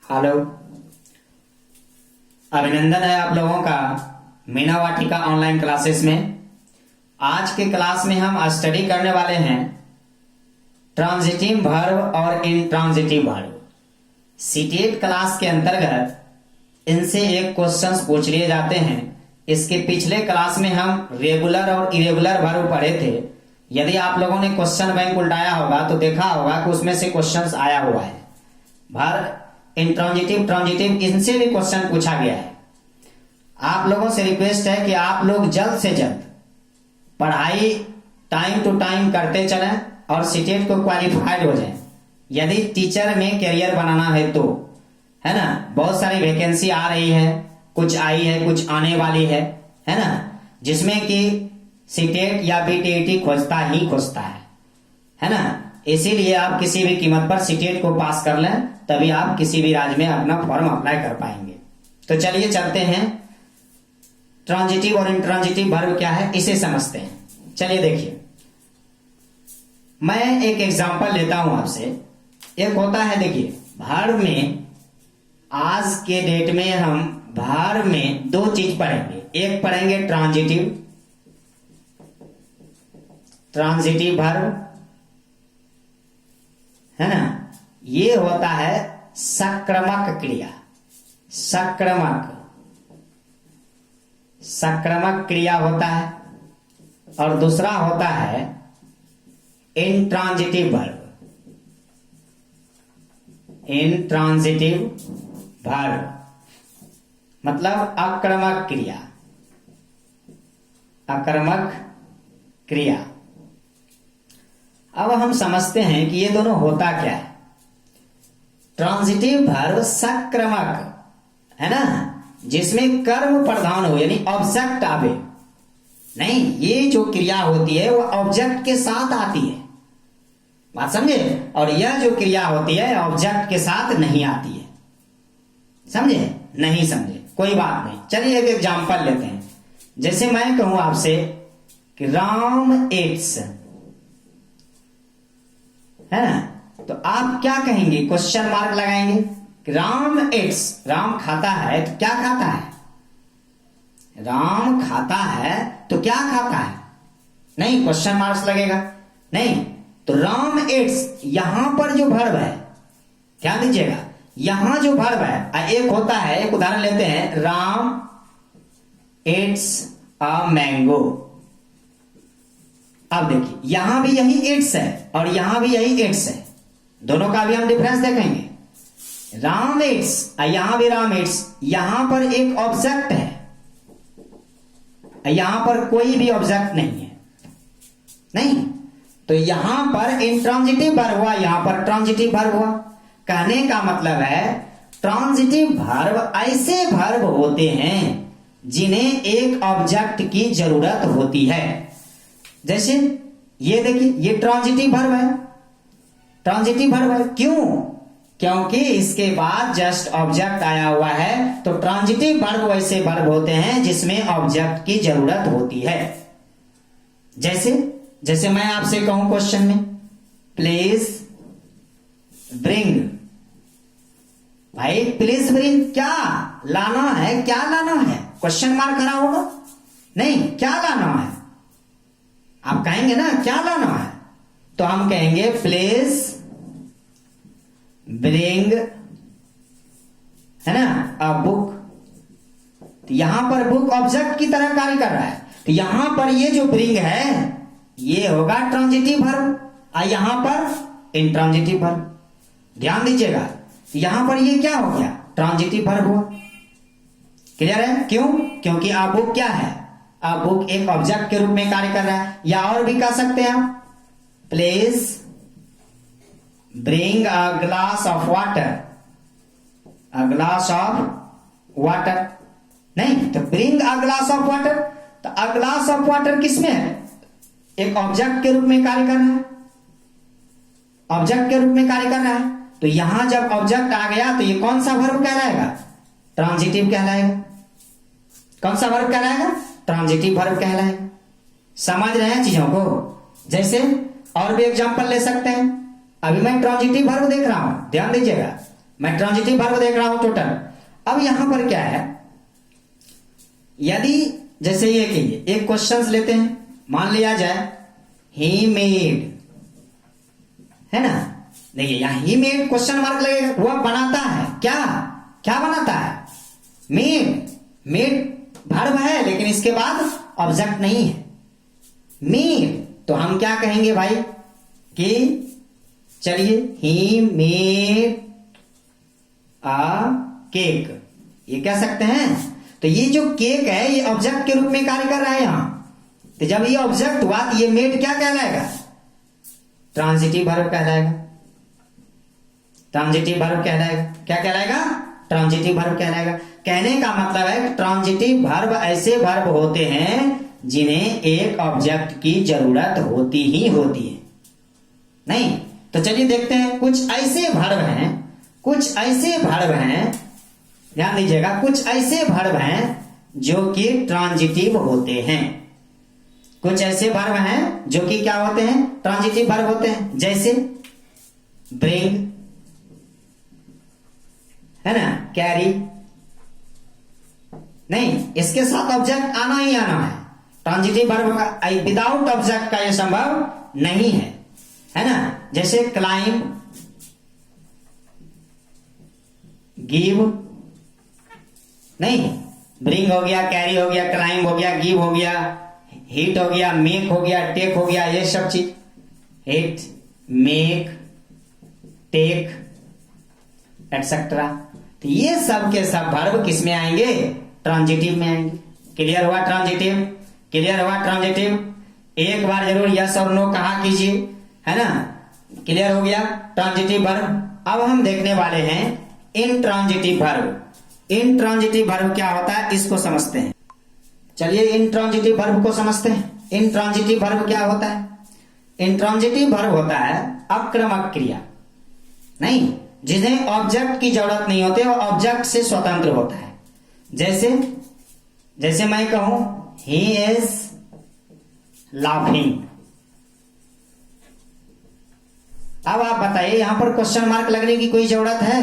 Hello, अभिनंदन है आप लोगों का मीना वाटिका ऑनलाइन क्लासेस में। आज के क्लास में हम स्टडी करने वाले हैं ट्रांजिटिव वर्ब और इंट्रांजिटिव वर्ब। सीटेट क्लास के अंतर्गत इनसे एक क्वेश्चंस पूछ लिए जाते हैं। इसके पिछले क्लास में हम रेगुलर और इरेगुलर वर्ब पढ़े थे। यदि आप लोगों ने क्वेश्चन बैंक उल्टाया होगा तो देखा होगा कि उसमें से क्वेश्चंस आया हुआ है। वर्ब इंट्रांजिटिव, ट्रांजिटिव, इनसे भी क्वेश्चन पूछा गया है। आप लोगों से रिक्वेस्ट है कि आप लोग जल्द से जल्द पढ़ाई टाइम टू टाइम करते चलें और सीटेट को क्वालिफाइड हो जाएं। यदि टीचर में करियर बनाना है तो, है ना, बहुत सारी वैकेंसी आ रही है, कुछ आई है, कुछ आने वाली है ना, जिसमें कि सीटेट या बीटीईटी खोजता है ना। इसीलिए आप किसी भी कीमत पर सीटेट को पास कर लें, तभी आप किसी भी राज्य में अपना फॉर्म अप्लाई कर पाएंगे। तो चलिए चलते हैं, ट्रांजिटिव और इंट्रांजिटिव वर्ब क्या है इसे समझते हैं। चलिए देखिए, मैं एक एग्जांपल लेता हूं आपसे। एक होता है, देखिए, वर्ब में आज के डेट में हम वर्ब में दो चीज पढ़ेंगे। एक पढ़ेंगे ट्रांजिटिव वर्ब, है ना। ये होता है सक्रमक क्रिया, सक्रमक क्रिया होता है। और दूसरा होता है इंट्रांजिटिव वर्ब, मतलब आक्रामक क्रिया। अब हम समझते हैं कि ये दोनों होता क्या है। ट्रांजिटिव वर्ब सक्रमक है ना, जिसमें कर्म प्रधान हो, यानी ऑब्जेक्ट आवे। नहीं, ये जो क्रिया होती है वो ऑब्जेक्ट के साथ आती है, बात समझे। और यह जो क्रिया होती है ऑब्जेक्ट के साथ नहीं आती है। समझे? नहीं समझे? कोई बात नहीं। चलिए एक एग्जांपल लेते हैं। जैसे मैं कहूं आपसे कि राम एट्स, है ना, तो आप क्या कहेंगे? क्वेश्चन मार्क लगाएंगे कि राम एट्स, राम खाता है तो क्या खाता है? राम खाता है तो क्या खाता है? नहीं, क्वेश्चन मार्क्स लगेगा। नहीं, तो राम एट्स, यहां पर जो वर्ब है, ध्यान दीजिएगा, यहां जो वर्ब है, एक होता है, एक उदाहरण लेते हैं, राम एट्स अ मैंगो। अब देखिए, यहां भी यही एट्स है और यहां भी यही एट्स है, दोनों का भी हम डिफरेंस देखेंगे। राम एट्स, यहां भी राम एट्स, यहां पर एक ऑब्जेक्ट है, यहां पर कोई भी ऑब्जेक्ट नहीं है। नहीं, तो यहां पर इंट्रांजिटिव वर्ब हुआ, यहां पर ट्रांजिटिव वर्ब हुआ। कहने का मतलब है ट्रांजिटिव वर्ब ऐसे वर्ब होते हैं जिन्हें एक ऑब्जेक्ट की जरूरत होती है। जैसे ये देखिए, ये ट्रांजिटिव वर्ब है, ट्रांजिटिव वर्ब है। क्यों? क्योंकि इसके बाद जस्ट ऑब्जेक्ट आया हुआ है। तो ट्रांजिटिव वर्ब वैसे वर्ब होते हैं जिसमें ऑब्जेक्ट की जरूरत होती है। जैसे मैं आपसे कहूं क्वेश्चन में, प्लीज ब्रिंग, भाई प्लीज ब्रिंग क्या लाना है? क्या लाना है? क्वेश्चन मार्क खड़ा होगा? नहीं, क्या लाना है? आप कहेंगे ना क्या लाना है, तो हम कहेंगे प्लीज ब्रिंग, है ना, अ बुक। तो यहां पर बुक ऑब्जेक्ट की तरह कार्य कर रहा है। तो यहां पर ये जो ब्रिंग है ये होगा ट्रांजिटिव वर्ब, और यहां पर इंट्रांजिटिव वर्ब। ध्यान दीजिएगा, यहां पर ये क्या हो गया? ट्रांजिटिव वर्ब हुआ। क्लियर है? क्यों? क्योंकि अ बुक क्या है? अ बुक एक ऑब्जेक्ट के रूप में कार्य कर रहा है। या और भी कह सकते हैं आप, please bring a glass of water, a glass of water. नहीं, तो bring a glass of water, तो अ ग्लास ऑफ वाटर किसमें है? एक ऑब्जेक्ट के रूप में कार्य कर रहा है, ऑब्जेक्ट के रूप में कार्य कर रहा है। तो यहां जब ऑब्जेक्ट आ गया तो ये कौन सा वर्ब कहलाएगा? ट्रांजिटिव कहलाएगा। कौन सा वर्ब कहलाएगा? ट्रांजिटिव वर्ब कहलाएगा। समझ रहे हैं चीजों को? जैसे और भी एग्जांपल ले सकते हैं। अभी मैं ट्रांजिटिव वर्ब देख रहा हूं, ध्यान दीजिएगा। मैं ट्रांजिटिव वर्ब देख रहा हूं टोटल। अब यहां पर क्या है, यदि जैसे ये कहिए एक क्वेश्चन लेते हैं, मान लिया जाए ही मेड, है ना, देखिए यहां ही मेड क्वेश्चन मार्क लगेगा, वह बनाता है क्या, क्या बनाता है, मेड। मेड वर्ब है लेकिन इसके बाद ऑब्जेक्ट नहीं है, मेड। तो हम क्या कहेंगे भाई कि चलिए ही मेड आ केक, ये कह सकते हैं। तो ये जो केक है ये ऑब्जेक्ट के रूप में कार्य कर रहा है यहां। तो जब ये ऑब्जेक्ट हुआ तो ये मेड क्या कहलाएगा, ट्रांजिटिव वर्ब कहलाएगा। ट्रांजिटिव वर्ब कहलाएगा, क्या कहलाएगा, ट्रांजिटिव वर्ब कहलाएगा। कहने का मतलब है कि ट्रांजिटिव वर्ब ऐसे वर्ब होते हैं जिन्हें एक ऑब्जेक्ट की जरूरत होती ही होती है। नहीं तो चलिए देखते हैं, कुछ ऐसे वर्ब हैं, कुछ ऐसे वर्ब हैं, ध्यान दीजिएगा, कुछ ऐसे वर्ब हैं जो कि ट्रांजिटिव होते हैं। कुछ ऐसे वर्ब हैं जो कि क्या होते हैं, ट्रांजिटिव वर्ब होते हैं। जैसे ब्रिंग, है ना, कैरी। नहीं, इसके साथ ऑब्जेक्ट आना ही आना है। ट्रांजिटिव वर्ब का विदाउट ऑब्जेक्ट का यह संभव नहीं है ना। जैसे क्लाइम, गिव, नहीं, ब्रिंग हो गया, कैरी हो गया, क्लाइम हो गया, गिव हो गया, हिट हो गया, मेक हो गया, टेक हो गया, ये सब चीज, हिट, मेक, टेक एटसेट्रा। तो ये सब के सब वर्ब किस में आएंगे, ट्रांजिटिव में आएंगे। क्लियर हुआ ट्रांजिटिव, क्लियर हुआ ट्रांजिटिव। एक बार जरूर यस और नो कहा कीजिए, है ना। क्लियर हो गया ट्रांजिटिव वर्ब। अब हम देखने वाले हैं इनट्रांजिटिव वर्ब। इनट्रांजिटिव वर्ब क्या होता है इसको समझते हैं। चलिए इनट्रांजिटिव वर्ब को समझते हैं। इनट्रांजिटिव वर्ब क्या होता है, इनट्रांजिटिव वर्ब होता है अक्रमक क्रिया, नहीं, जिन्हें ऑब्जेक्ट की जरूरत नहीं होती और ऑब्जेक्ट से स्वतंत्र होता है। जैसे मैं कहूं ही इज लाफिंग। अब आप बताइए यहां पर क्वेश्चन मार्क लगने की कोई जरूरत है,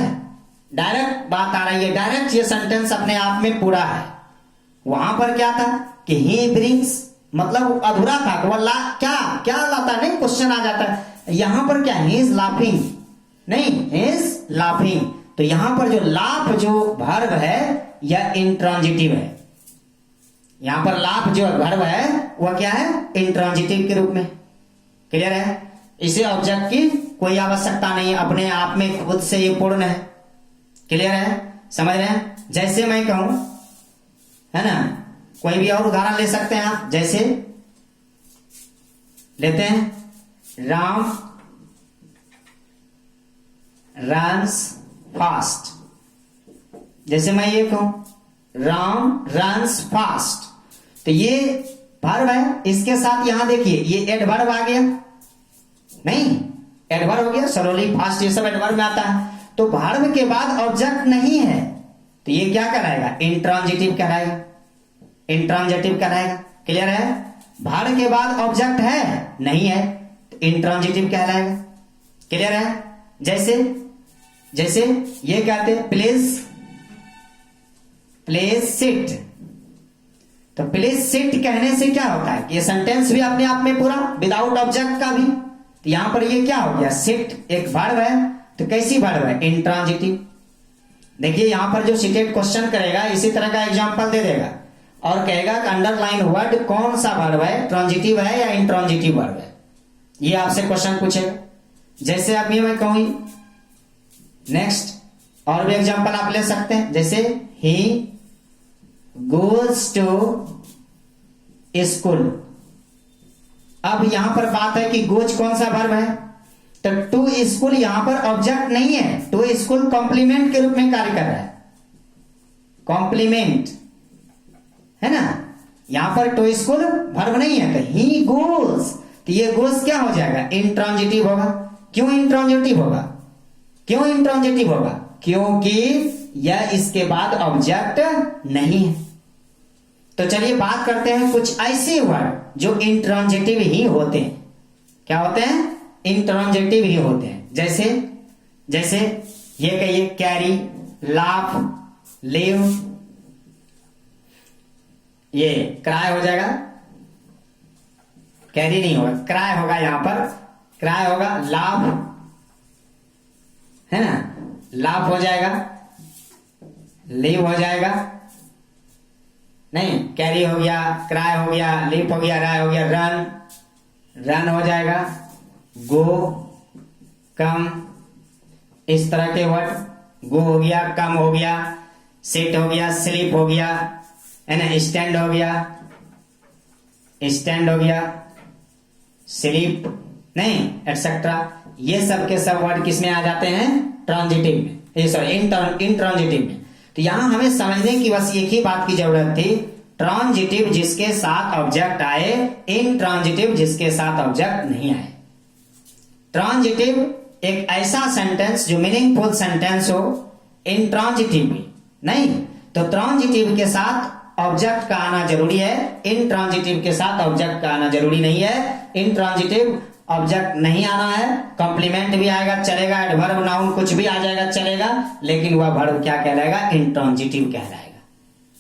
डायरेक्ट बात आ रही है, डायरेक्ट ये सेंटेंस अपने आप में पूरा है। वहां पर क्या था कि ही ब्रिंग्स, मतलब अधूरा था, वह क्या क्या लाता, नहीं, क्वेश्चन आ जाता है। यहां पर क्या, ही इज लाफिंग, नहीं, ही इज लाफिंग। तो यहां पर जो लाफ जो वर्ब है यह इंट्रांजिटिव है। यहां पर लाफ जो वर्ब है वह क्या है, इंट्रांजिटिव के रूप में। क्लियर है, इसे ऑब्जेक्ट की कोई आवश्यकता नहीं है, अपने आप में खुद से ये पूर्ण है। क्लियर है, समझ रहे हैं। जैसे मैं कहूं, है ना, कोई भी और उदाहरण ले सकते हैं आप। जैसे लेते हैं राम रन्स फास्ट। जैसे मैं ये कहूं राम रन्स फास्ट, तो ये वर्ब है, इसके साथ यहां देखिए ये एडवर्ब आ गया, नहीं, एडवर्ब हो गया, स्लोली, फास्ट, ये सब एडवर्ब में आता है। तो वर्ब के बाद ऑब्जेक्ट नहीं है तो ये क्या कहलाएगा, इंट्रांजिटिव कहलाएगा, इंट्रांजिटिव कहलाएगा। क्लियर है, वर्ब के बाद ऑब्जेक्ट है नहीं है तो इंट्रांजिटिव कहलाएगा। क्लियर है। जैसे ये कहते प्लीज सिट, तो प्लीज सिट कहने से क्या होता है कि ये सेंटेंस भी अपने आप में पूरा विदाउट ऑब्जेक्ट का भी। तो यहां पर ये क्या हो गया, सिट एक वर्ब है, तो कैसी वर्ब है, इंट्रांजिटिव। देखिए यहां पर जो सीटेड क्वेश्चन करेगा इसी तरह का एग्जांपल दे देगा और कहेगा कि अंडरलाइन वर्ड कौन सा वर्ब है, ट्रांजिटिव है या इंट्रांजिटिव वर्ब है, ये आपसे क्वेश्चन पूछेगा। जैसे अभी मैं कहूं, नेक्स्ट और भी एग्जांपल आप ले सकते हैं। जैसे ही गोज टू स्कूल। अब यहां पर बात है कि गोज कौन सा वर्ब है, तो टू स्कूल यहां पर ऑब्जेक्ट नहीं है, टू स्कूल कॉम्प्लीमेंट के रूप में कार्य कर रहा है, कॉम्प्लीमेंट, है ना। यहां पर टू स्कूल वर्ब नहीं है, तो ही गोज, तो ये गोज क्या हो जाएगा, इंट्रांजिटिव होगा। क्यों इंट्रांजिटिव होगा, क्यों इंट्रांजिटिव होगा, क्योंकि यह इसके बाद ऑब्जेक्ट नहीं है। तो चलिए बात करते हैं कुछ ऐसे वर्ड जो इंट्रांजिटिव ही होते हैं। क्या होते हैं, इंट्रांजिटिव ही होते हैं। जैसे ये कहिए कैरी, लाफ, लिव, ये क्राई हो जाएगा, कैरी नहीं होगा, क्राई होगा, यहां पर क्राई होगा, लाफ है ना, लाफ हो जाएगा, लिव हो जाएगा, नहीं कैरी हो गया, क्राई हो गया, लिप हो गया, राय हो गया, रन, रन हो जाएगा, गो, कम, इस तरह के वर्ड, गो हो गया, कम हो गया, सिट हो गया, स्लीप हो गया, है ना, स्टैंड हो गया, स्टैंड हो गया, स्लीप, नहीं एटसेट्रा, ये सब के सब वर्ड किसमें आ जाते हैं, ट्रांजिटिव में, सॉरी इंट्रांजिटिव में। तो यहां हमें समझने की बस एक ही बात की जरूरत थी, ट्रांजिटिव जिसके साथ ऑब्जेक्ट आए, इंट्रांजिटिव जिसके साथ ऑब्जेक्ट नहीं आए। ट्रांजिटिव एक ऐसा सेंटेंस जो मीनिंगफुल सेंटेंस हो, इंट्रांजिटिव भी नहीं, तो ट्रांजिटिव के साथ ऑब्जेक्ट का आना जरूरी है, इंट्रांजिटिव के साथ ऑब्जेक्ट का आना जरूरी नहीं है। इंट्रांजिटिव ऑब्जेक्ट नहीं आना है, कॉम्प्लीमेंट भी आएगा चलेगा, एडवर्ब नाउन कुछ भी आ जाएगा चलेगा, लेकिन वह वर्ब क्या कहलाएगा, इंट्रांजिटिव कहलाएगा।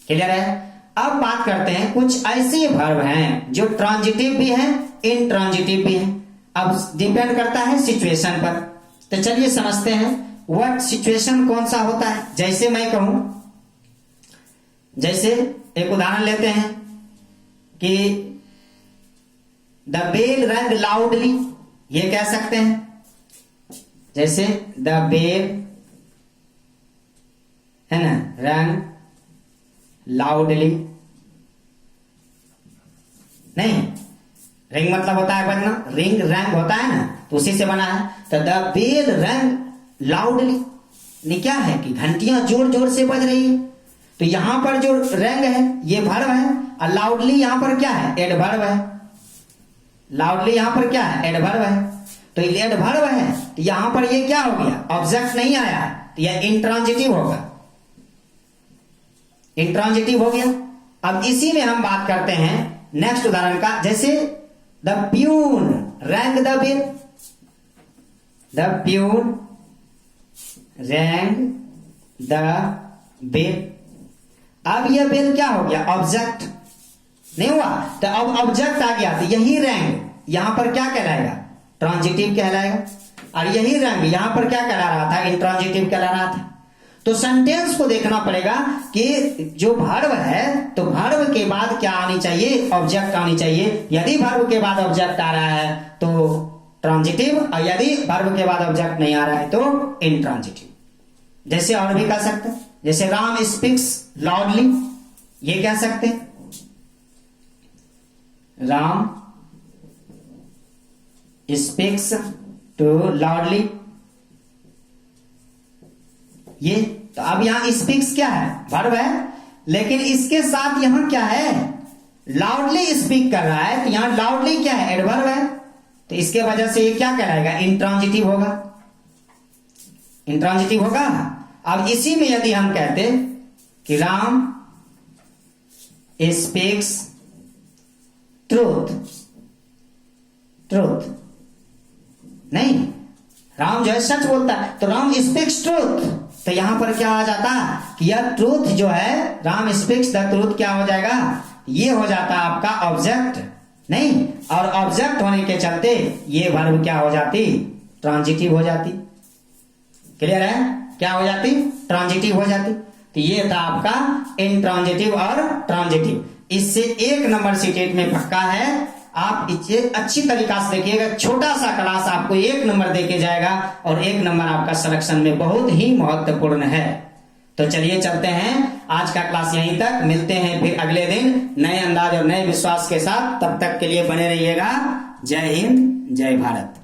क्लियर है? अब बात करते हैं कुछ ऐसे वर्ब हैं जो ट्रांजिटिव भी हैं, इंट्रांजिटिव भी हैं। अब डिपेंड करता है सिचुएशन पर। तो चलिए समझते हैं व्हाट सिचुएशन कौन सा होता है। जैसे मैं कहूं, जैसे एक उदाहरण लेते हैं कि द बेल रंग लाउडली, ये कह सकते हैं, जैसे द बेल है ना, रंग लाउडली, नहीं रिंग मतलब होता है बजना, रिंग रंग होता है ना, तो उसी से बना है। तो द बेल रंग लाउडली ने क्या है कि घंटियां जोर जोर से बज रही है, तो यहां पर जो रंग है ये वर्ब है, और लाउडली यहां पर क्या है, एडवर्ब है। लाउडली यहां पर क्या है, एडवर्ब है, तो एडवर्ब है, तो यहां पर ये क्या हो गया, ऑब्जेक्ट नहीं आया है, तो यह इंट्रांजिटिव होगा, इंट्रांजिटिव हो गया। अब इसी में हम बात करते हैं नेक्स्ट उदाहरण का, जैसे the peon rang the bell, the peon rang the bell. अब यह बेल क्या हो गया, ऑब्जेक्ट नहीं हुआ, तो अब ऑब्जेक्ट आ गया, तो यही रैंग यहां पर क्या कहलाएगा, ट्रांजिटिव कहलाएगा, और यही रैंग यहां पर क्या कहला रहा था, इंट्रांजिटिव कहला रहा था। तो सेंटेंस को देखना पड़ेगा कि जो वर्ब है तो वर्ब के बाद क्या आनी चाहिए, ऑब्जेक्ट आनी चाहिए। यदि वर्ब के बाद ऑब्जेक्ट आ रहा है तो ट्रांजिटिव, और यदि वर्ब के बाद ऑब्जेक्ट नहीं आ रहा है तो इंट्रांजिटिव। जैसे और भी कह सकते हैं, जैसे राम स्पीक्स लाउडली, ये कह सकते हैं, राम स्पीक्स टू लाउडली, ये तो अब यहां स्पीक्स क्या है, वर्ब है, लेकिन इसके साथ यहां क्या है, लाउडली स्पीक कर रहा है, तो यहां लाउडली क्या है, एडवर्ब है, तो इसके वजह से ये क्या कहलाएगा, इंट्रांजिटिव होगा, इंट्रांजिटिव होगा। अब इसी में यदि हम कहते कि राम स्पीक्स ट्रूथ, ट्रूथ नहीं, राम जो है सच बोलता है, तो राम स्पीक्स ट्रूथ, तो यहां पर क्या आ जाता कि यह ट्रूथ जो है, राम स्पीक्स द ट्रूथ क्या हो जाएगा, ये हो जाता आपका ऑब्जेक्ट नहीं, और ऑब्जेक्ट होने के चलते ये वर्ब क्या हो जाती, ट्रांजिटिव हो जाती। क्लियर है, क्या हो जाती, ट्रांजिटिव हो जाती। तो ये था आपका इंट्रांजिटिव और ट्रांजिटिव। इससे एक नंबर सीटेट में पक्का है, आप इसे अच्छी तरीका से देखिएगा, छोटा सा क्लास आपको एक नंबर देके जाएगा, और एक नंबर आपका सिलेक्शन में बहुत ही महत्वपूर्ण है। तो चलिए चलते हैं, आज का क्लास यहीं तक, मिलते हैं फिर अगले दिन नए अंदाज और नए विश्वास के साथ। तब तक के लिए बने रहिएगा। जय हिंद, जय भारत।